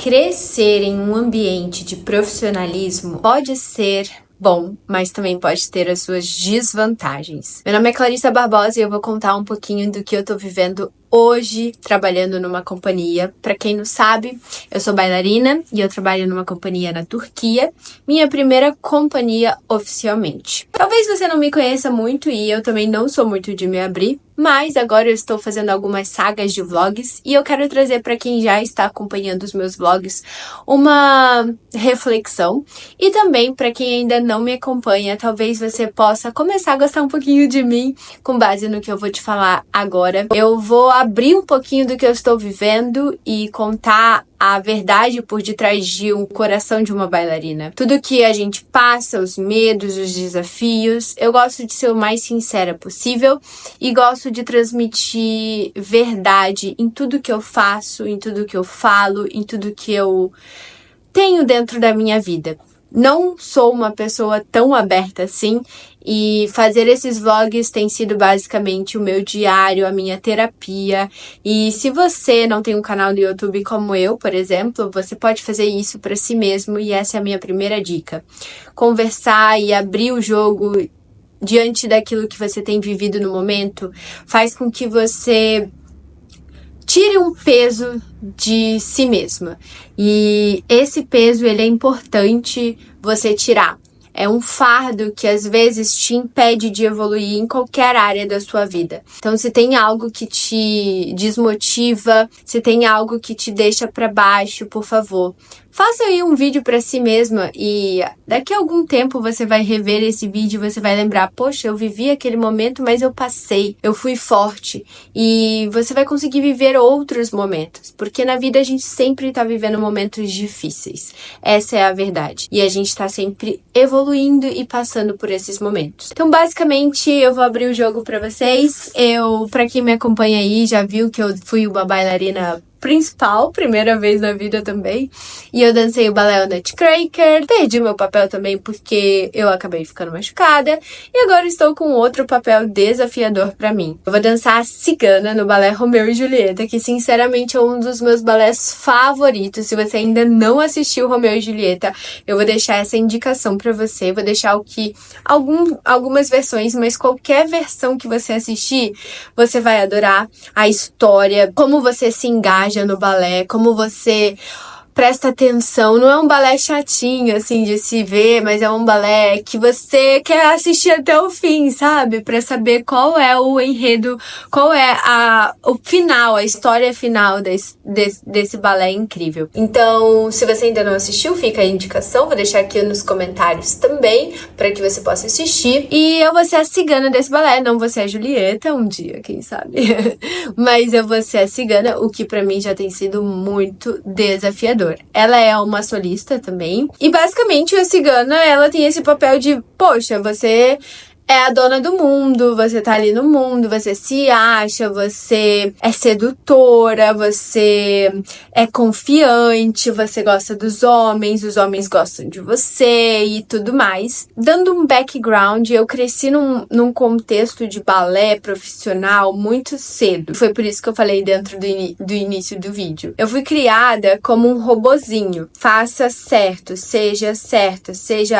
crescer em um ambiente de profissionalismo pode ser bom, mas também pode ter as suas desvantagens. Meu nome é Clarissa Barbosa e eu vou contar um pouquinho do que eu tô vivendo hoje trabalhando numa companhia. Para quem não sabe, eu sou bailarina e eu trabalho numa companhia na Turquia, minha primeira companhia oficialmente. Talvez você não me conheça muito e eu também não sou muito de me abrir, mas agora eu estou fazendo algumas sagas de vlogs e eu quero trazer para quem já está acompanhando os meus vlogs uma reflexão, e também para quem ainda não me acompanha, talvez você possa começar a gostar um pouquinho de mim com base no que eu vou te falar agora. Eu vou abrir um pouquinho do que eu estou vivendo e contar a verdade por detrás de um coração de uma bailarina. Tudo que a gente passa, os medos, os desafios, eu gosto de ser o mais sincera possível e gosto de transmitir verdade em tudo que eu faço, em tudo que eu falo, em tudo que eu tenho dentro da minha vida. Não sou uma pessoa tão aberta assim, e fazer esses vlogs tem sido basicamente o meu diário, a minha terapia. E se você não tem um canal no YouTube como eu, por exemplo, você pode fazer isso para si mesmo, e essa é a minha primeira dica. Conversar e abrir o jogo diante daquilo que você tem vivido no momento faz com que você tire um peso de si mesma. E esse peso, ele é importante você tirar. É um fardo que às vezes te impede de evoluir em qualquer área da sua vida. Então, se tem algo que te desmotiva, se tem algo que te deixa para baixo, por favor, faça aí um vídeo para si mesma, e daqui a algum tempo você vai rever esse vídeo e você vai lembrar, poxa, eu vivi aquele momento, mas eu passei, eu fui forte, e você vai conseguir viver outros momentos, porque na vida a gente sempre tá vivendo momentos difíceis. Essa é a verdade. E a gente tá sempre evoluindo e passando por esses momentos. Então, basicamente, eu vou abrir o jogo para vocês. Para quem me acompanha aí, já viu que eu fui uma bailarina principal, primeira vez na vida também, e eu dancei o balé Nutcracker, perdi meu papel também porque eu acabei ficando machucada, e agora estou com outro papel desafiador pra mim. Eu vou dançar a cigana no balé Romeu e Julieta, que sinceramente é um dos meus balés favoritos. Se você ainda não assistiu Romeu e Julieta, eu vou deixar essa indicação pra você, vou deixar algumas versões, mas qualquer versão que você assistir, você vai adorar a história, como você se engaja no balé, como você presta atenção. Não é um balé chatinho, assim, de se ver, mas é um balé que você quer assistir até o fim, sabe? Pra saber qual é o enredo, qual é o final, a história final desse balé incrível. Então, se você ainda não assistiu, fica a indicação, vou deixar aqui nos comentários também, pra que você possa assistir. E eu vou ser a cigana desse balé, não vou ser a Julieta um dia, quem sabe? Mas eu vou ser a cigana, o que pra mim já tem sido muito desafiador. Ela é uma solista também. E basicamente a cigana, ela tem esse papel de, poxa, você é a dona do mundo, você tá ali no mundo, você se acha, você é sedutora, você é confiante, você gosta dos homens, os homens gostam de você e tudo mais. Dando um background, eu cresci num contexto de balé profissional muito cedo. Foi por isso que eu falei dentro do início do vídeo. Eu fui criada como um robozinho. Faça certo, seja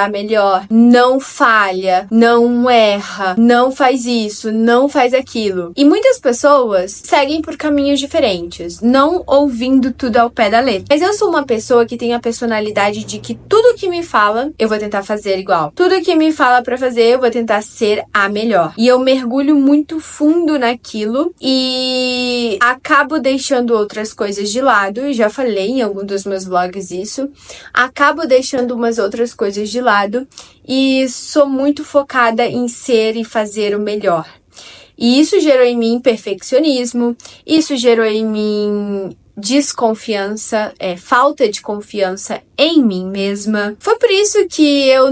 a melhor, não falha, não erra, não faz isso, não faz aquilo. E muitas pessoas seguem por caminhos diferentes, não ouvindo tudo ao pé da letra. Mas eu sou uma pessoa que tem a personalidade de que tudo que me fala, eu vou tentar fazer igual. Tudo que me fala pra fazer, eu vou tentar ser a melhor. E eu mergulho muito fundo naquilo e acabo deixando outras coisas de lado. Eu já falei em algum dos meus vlogs isso. Acabo deixando umas outras coisas de lado e sou muito focada em ser e fazer o melhor. E isso gerou em mim perfeccionismo, isso gerou em mim desconfiança, falta de confiança em mim mesma. Foi por isso que eu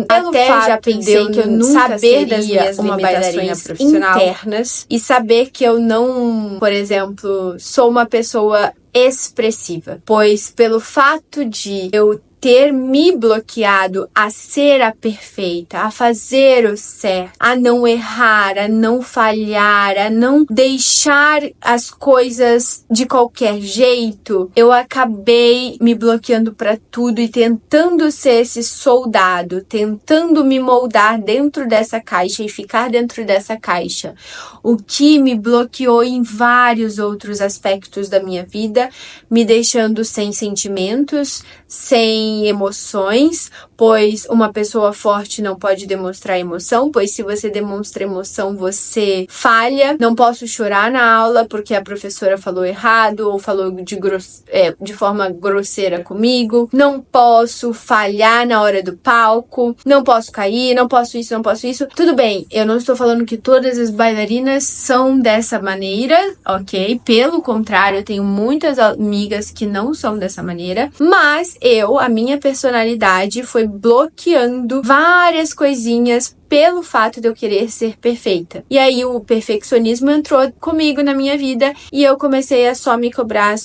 até já pensei que eu nunca seria uma bailarina profissional internas, e saber que eu não, por exemplo, sou uma pessoa expressiva, pois pelo fato de eu ter me bloqueado a ser a perfeita, a fazer o certo, a não errar, a não falhar, a não deixar as coisas de qualquer jeito, eu acabei me bloqueando para tudo e tentando ser esse soldado, tentando me moldar dentro dessa caixa e ficar dentro dessa caixa, o que me bloqueou em vários outros aspectos da minha vida, me deixando sem sentimentos, sem emoções, pois uma pessoa forte não pode demonstrar emoção, pois se você demonstra emoção, você falha. Não posso chorar na aula porque a professora falou errado ou falou de forma grosseira comigo. Não posso falhar na hora do palco, não posso cair, não posso isso, não posso isso. Tudo bem, eu não estou falando que todas as bailarinas são dessa maneira, ok? Pelo contrário, eu tenho muitas amigas que não são dessa maneira, mas a minha personalidade foi bloqueando várias coisinhas pelo fato de eu querer ser perfeita. E aí o perfeccionismo entrou comigo na minha vida e eu comecei a só me cobrar,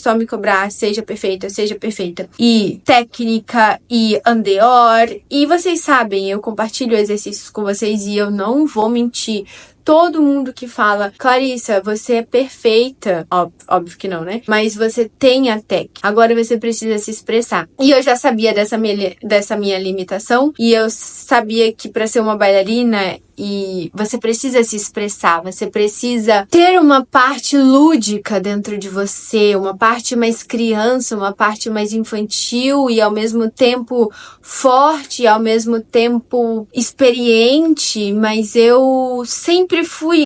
seja perfeita, seja perfeita. E técnica, e andeor, e vocês sabem, eu compartilho exercícios com vocês e eu não vou mentir. Todo mundo que fala, Clarissa, você é perfeita. Óbvio que não, né? Mas você tem a técnica. Agora você precisa se expressar. E eu já sabia dessa minha limitação. E eu sabia que para ser uma bailarina, e você precisa se expressar, você precisa ter uma parte lúdica dentro de você, uma parte mais criança, uma parte mais infantil e ao mesmo tempo forte, ao mesmo tempo experiente, mas eu sempre fui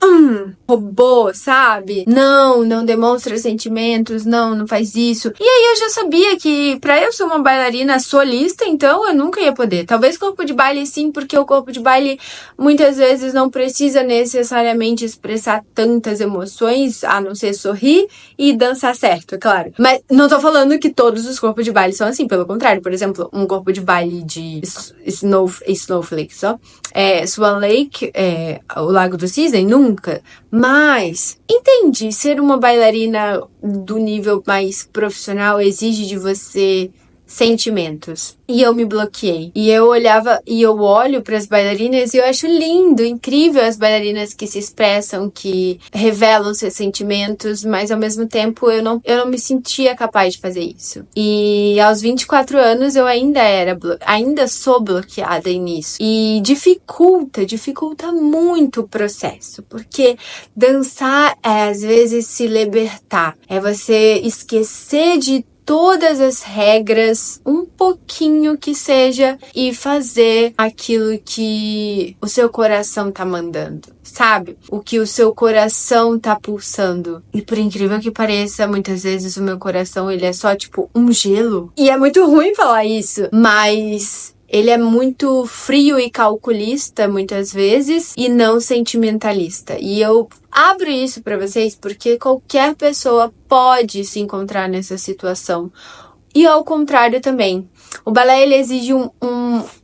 robô, sabe? Não demonstra sentimentos, não faz isso. E aí eu já sabia que pra eu ser uma bailarina solista, então eu nunca ia poder. Talvez corpo de baile sim, porque o corpo de baile muitas vezes não precisa necessariamente expressar tantas emoções, a não ser sorrir e dançar certo, é claro. Mas não tô falando que todos os corpos de baile são assim, pelo contrário. Por exemplo, um corpo de baile de Snowflake, Swan Lake, o Lago do Cisne, nunca. Mas, entende, ser uma bailarina do nível mais profissional exige de você sentimentos. E eu me bloqueei. E eu olhava e eu olho para as bailarinas e eu acho lindo, incrível as bailarinas que se expressam, que revelam seus sentimentos, mas ao mesmo tempo eu não me sentia capaz de fazer isso. E aos 24 anos eu ainda sou bloqueada nisso. E dificulta muito o processo, porque dançar é às vezes se libertar, é você esquecer de todas as regras, um pouquinho que seja, e fazer aquilo que o seu coração tá mandando, sabe? O que o seu coração tá pulsando. E por incrível que pareça, muitas vezes o meu coração, ele é só tipo um gelo. E é muito ruim falar isso, mas ele é muito frio e calculista, muitas vezes, e não sentimentalista. E eu abro isso para vocês porque qualquer pessoa pode se encontrar nessa situação. E ao contrário também. O balé, ele exige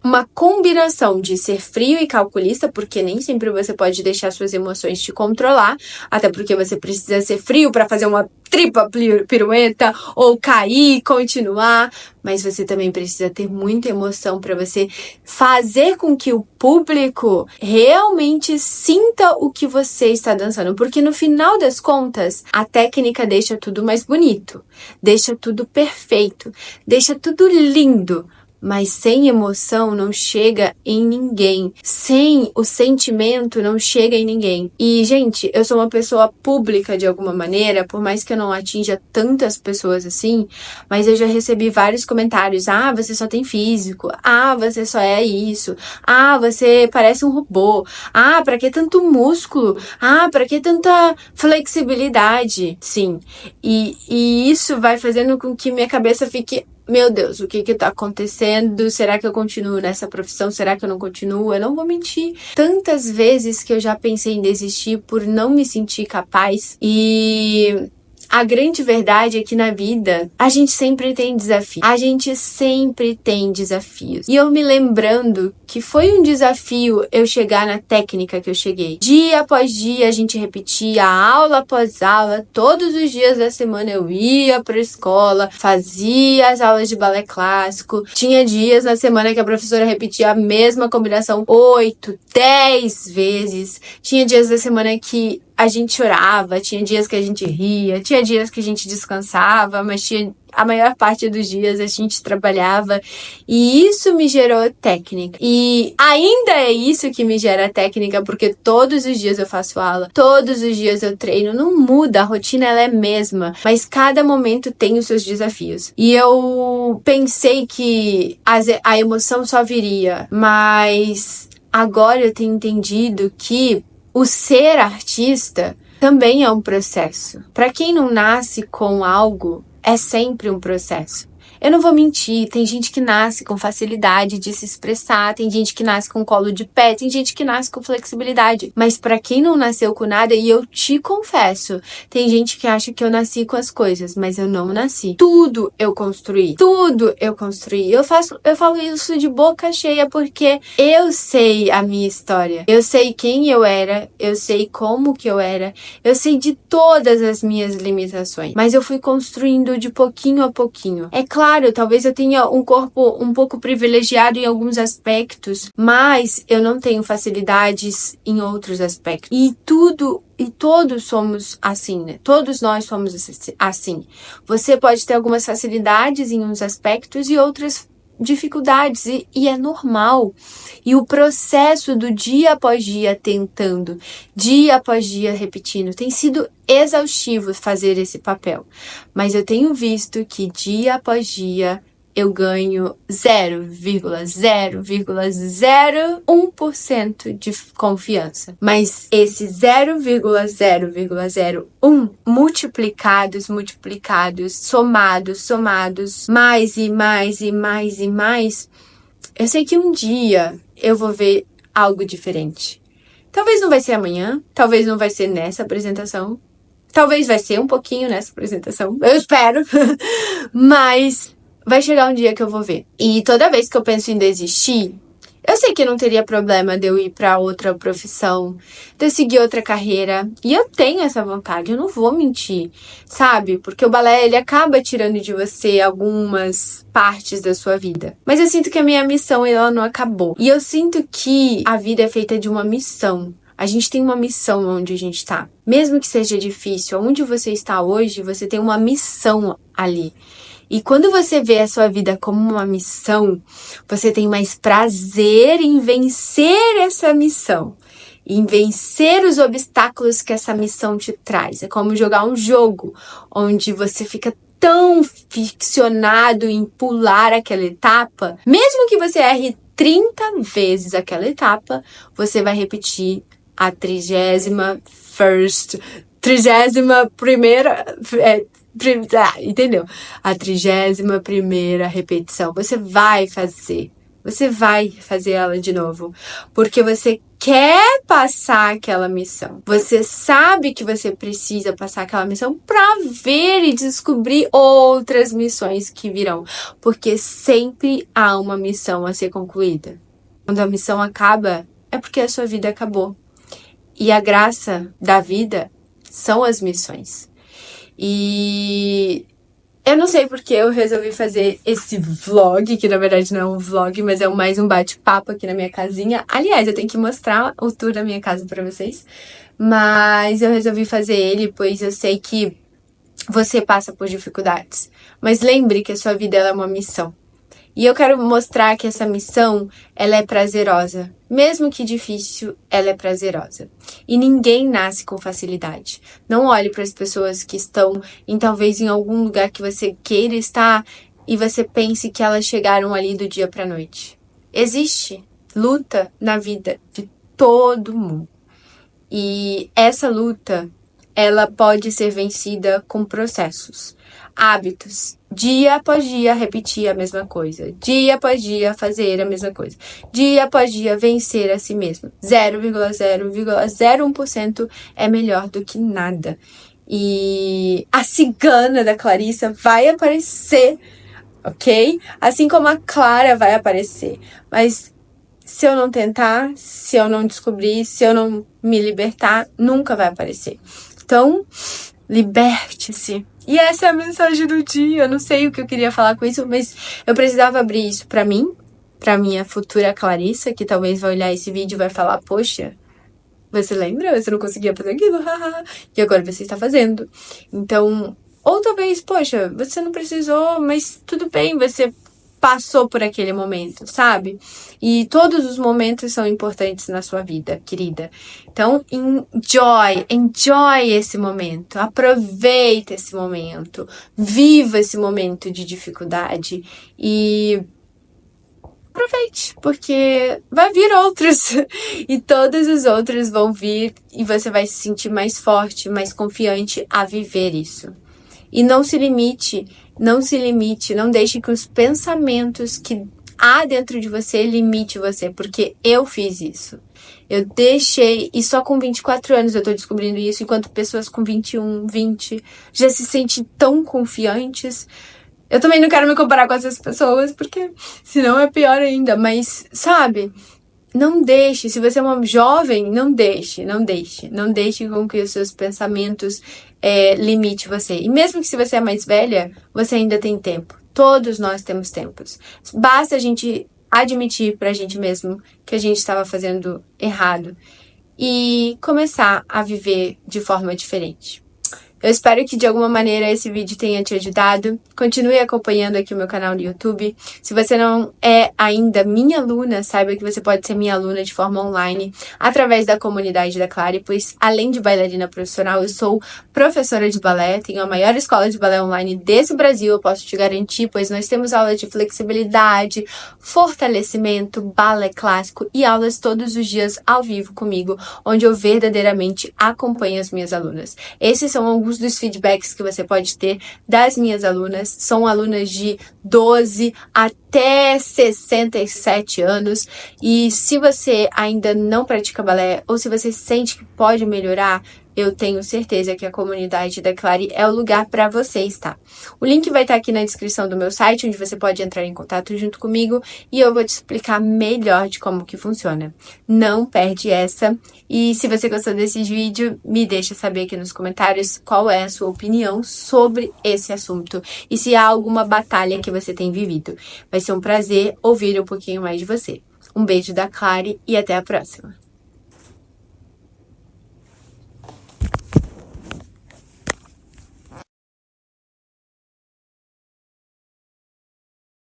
uma combinação de ser frio e calculista, porque nem sempre você pode deixar suas emoções te controlar, até porque você precisa ser frio para fazer uma tripla pirueta, ou cair e continuar, mas você também precisa ter muita emoção para você fazer com que o público realmente sinta o que você está dançando, porque no final das contas, a técnica deixa tudo mais bonito, deixa tudo perfeito, deixa tudo lindo, mas sem emoção não chega em ninguém. Sem o sentimento não chega em ninguém. E, gente, eu sou uma pessoa pública de alguma maneira, por mais que eu não atinja tantas pessoas assim, mas eu já recebi vários comentários. Ah, você só tem físico. Ah, você só é isso. Ah, você parece um robô. Ah, pra que tanto músculo? Ah, pra que tanta flexibilidade? Sim. E isso vai fazendo com que minha cabeça fique: meu Deus, o que tá acontecendo? Será que eu continuo nessa profissão? Será que eu não continuo? Eu não vou mentir. Tantas vezes que eu já pensei em desistir por não me sentir capaz. E a grande verdade é que na vida a gente sempre tem desafios. A gente sempre tem desafios. E eu me lembrando que foi um desafio eu chegar na técnica que eu cheguei. Dia após dia a gente repetia, aula após aula, todos os dias da semana eu ia pra escola, fazia as aulas de balé clássico. Tinha dias na semana que a professora repetia a mesma combinação 8, 10 vezes. Tinha dias da semana que a gente chorava, tinha dias que a gente ria, tinha dias que a gente descansava, mas a maior parte dos dias a gente trabalhava, e isso me gerou técnica. E ainda é isso que me gera técnica, porque todos os dias eu faço aula, todos os dias eu treino, não muda, a rotina ela é a mesma, mas cada momento tem os seus desafios. E eu pensei que a emoção só viria, mas agora eu tenho entendido que o ser artista também é um processo. Para quem não nasce com algo, é sempre um processo. Eu não vou mentir, tem gente que nasce com facilidade de se expressar, tem gente que nasce com colo de pé, tem gente que nasce com flexibilidade. Mas para quem não nasceu com nada, e eu te confesso, tem gente que acha que eu nasci com as coisas, mas eu não nasci. Tudo eu construí, tudo eu construí. Eu falo isso de boca cheia porque eu sei a minha história. Eu sei quem eu era, eu sei como que eu era, eu sei de todas as minhas limitações, mas eu fui construindo de pouquinho a pouquinho. É claro, talvez eu tenha um corpo um pouco privilegiado em alguns aspectos, mas eu não tenho facilidades em outros aspectos. E todos somos assim, né? Todos nós somos assim. Você pode ter algumas facilidades em uns aspectos e outras dificuldades, e é normal. E o processo do dia após dia tentando, dia após dia repetindo, tem sido exaustivo fazer esse papel. Mas eu tenho visto que dia após dia eu ganho 0,0,01% de confiança. Mas esse 0,0,01 multiplicados, somados, mais e mais e mais e mais, eu sei que um dia eu vou ver algo diferente. Talvez não vai ser amanhã, talvez não vai ser nessa apresentação, talvez vai ser um pouquinho nessa apresentação, eu espero, mas vai chegar um dia que eu vou ver. E toda vez que eu penso em desistir, eu sei que não teria problema de eu ir para outra profissão, de eu seguir outra carreira. E eu tenho essa vontade, eu não vou mentir, sabe? Porque o balé, ele acaba tirando de você algumas partes da sua vida. Mas eu sinto que a minha missão, ela não acabou. E eu sinto que a vida é feita de uma missão. A gente tem uma missão onde a gente tá. Mesmo que seja difícil, onde você está hoje, você tem uma missão ali. E quando você vê a sua vida como uma missão, você tem mais prazer em vencer essa missão, em vencer os obstáculos que essa missão te traz. É como jogar um jogo onde você fica tão ficcionado em pular aquela etapa, mesmo que você erre 30 vezes aquela etapa, você vai repetir a 31ª, entendeu? A 31ª repetição. Você vai fazer ela de novo, porque você quer passar aquela missão. Você sabe que você precisa passar aquela missão para ver e descobrir outras missões que virão, porque sempre há uma missão a ser concluída. Quando a missão acaba, é porque a sua vida acabou. E a graça da vida são as missões. E eu não sei porque eu resolvi fazer esse vlog, que na verdade não é um vlog, mas é mais um bate-papo aqui na minha casinha. Aliás, eu tenho que mostrar o tour da minha casa pra vocês. Mas eu resolvi fazer ele, pois eu sei que você passa por dificuldades. Mas lembre que a sua vida ela é uma missão. E eu quero mostrar que essa missão, ela é prazerosa. Mesmo que difícil, ela é prazerosa. E ninguém nasce com facilidade. Não olhe para as pessoas que estão talvez em algum lugar que você queira estar e você pense que elas chegaram ali do dia para a noite. Existe luta na vida de todo mundo. E essa luta, ela pode ser vencida com processos, hábitos. Dia após dia repetir a mesma coisa. Dia após dia fazer a mesma coisa. Dia após dia vencer a si mesmo. 0,0,01% é melhor do que nada. E a cigana da Clarissa vai aparecer, ok? Assim como a Clara vai aparecer. Mas se eu não tentar, se eu não descobrir, se eu não me libertar, nunca vai aparecer. Então, liberte-se. E essa é a mensagem do dia. Eu não sei o que eu queria falar com isso, mas eu precisava abrir isso pra mim, pra minha futura Clarissa, que talvez vai olhar esse vídeo e vai falar, poxa, você lembra? Você não conseguia fazer aquilo, haha. E agora você está fazendo. Então, ou talvez, poxa, você não precisou, mas tudo bem, você passou por aquele momento, sabe? E todos os momentos são importantes na sua vida, querida. Então, enjoy esse momento, aproveita esse momento, viva esse momento de dificuldade e aproveite, porque vai vir outros e todos os outros vão vir e você vai se sentir mais forte, mais confiante a viver isso. E não se limite, não deixe que os pensamentos que há dentro de você limite você, porque eu fiz isso. Eu deixei, e só com 24 anos eu tô descobrindo isso, enquanto pessoas com 21, 20 já se sentem tão confiantes. Eu também não quero me comparar com essas pessoas, porque senão é pior ainda. Mas, sabe, não deixe. Se você é uma jovem, não deixe com que os seus pensamentos limite você. E mesmo que se você é mais velha, você ainda tem tempo. Todos nós temos tempos. Basta a gente admitir pra gente mesmo que a gente estava fazendo errado e começar a viver de forma diferente. Eu espero que de alguma maneira esse vídeo tenha te ajudado. Continue acompanhando aqui o meu canal no YouTube. Se você não é ainda minha aluna, saiba que você pode ser minha aluna de forma online através da comunidade da Clary, pois além de bailarina profissional, eu sou professora de balé, tenho a maior escola de balé online desse Brasil, eu posso te garantir, pois nós temos aulas de flexibilidade, fortalecimento, balé clássico e aulas todos os dias ao vivo comigo, onde eu verdadeiramente acompanho as minhas alunas. Esses são alguns dos feedbacks que você pode ter das minhas alunas. São alunas de 12 até 67 anos. E se você ainda não pratica balé ou se você sente que pode melhorar, eu tenho certeza que a comunidade da Clary é o lugar para você estar. O link vai estar aqui na descrição do meu site, onde você pode entrar em contato junto comigo e eu vou te explicar melhor de como que funciona. Não perde essa. E se você gostou desse vídeo, me deixa saber aqui nos comentários qual é a sua opinião sobre esse assunto e se há alguma batalha que você tem vivido. Vai ser um prazer ouvir um pouquinho mais de você. Um beijo da Clary e até a próxima!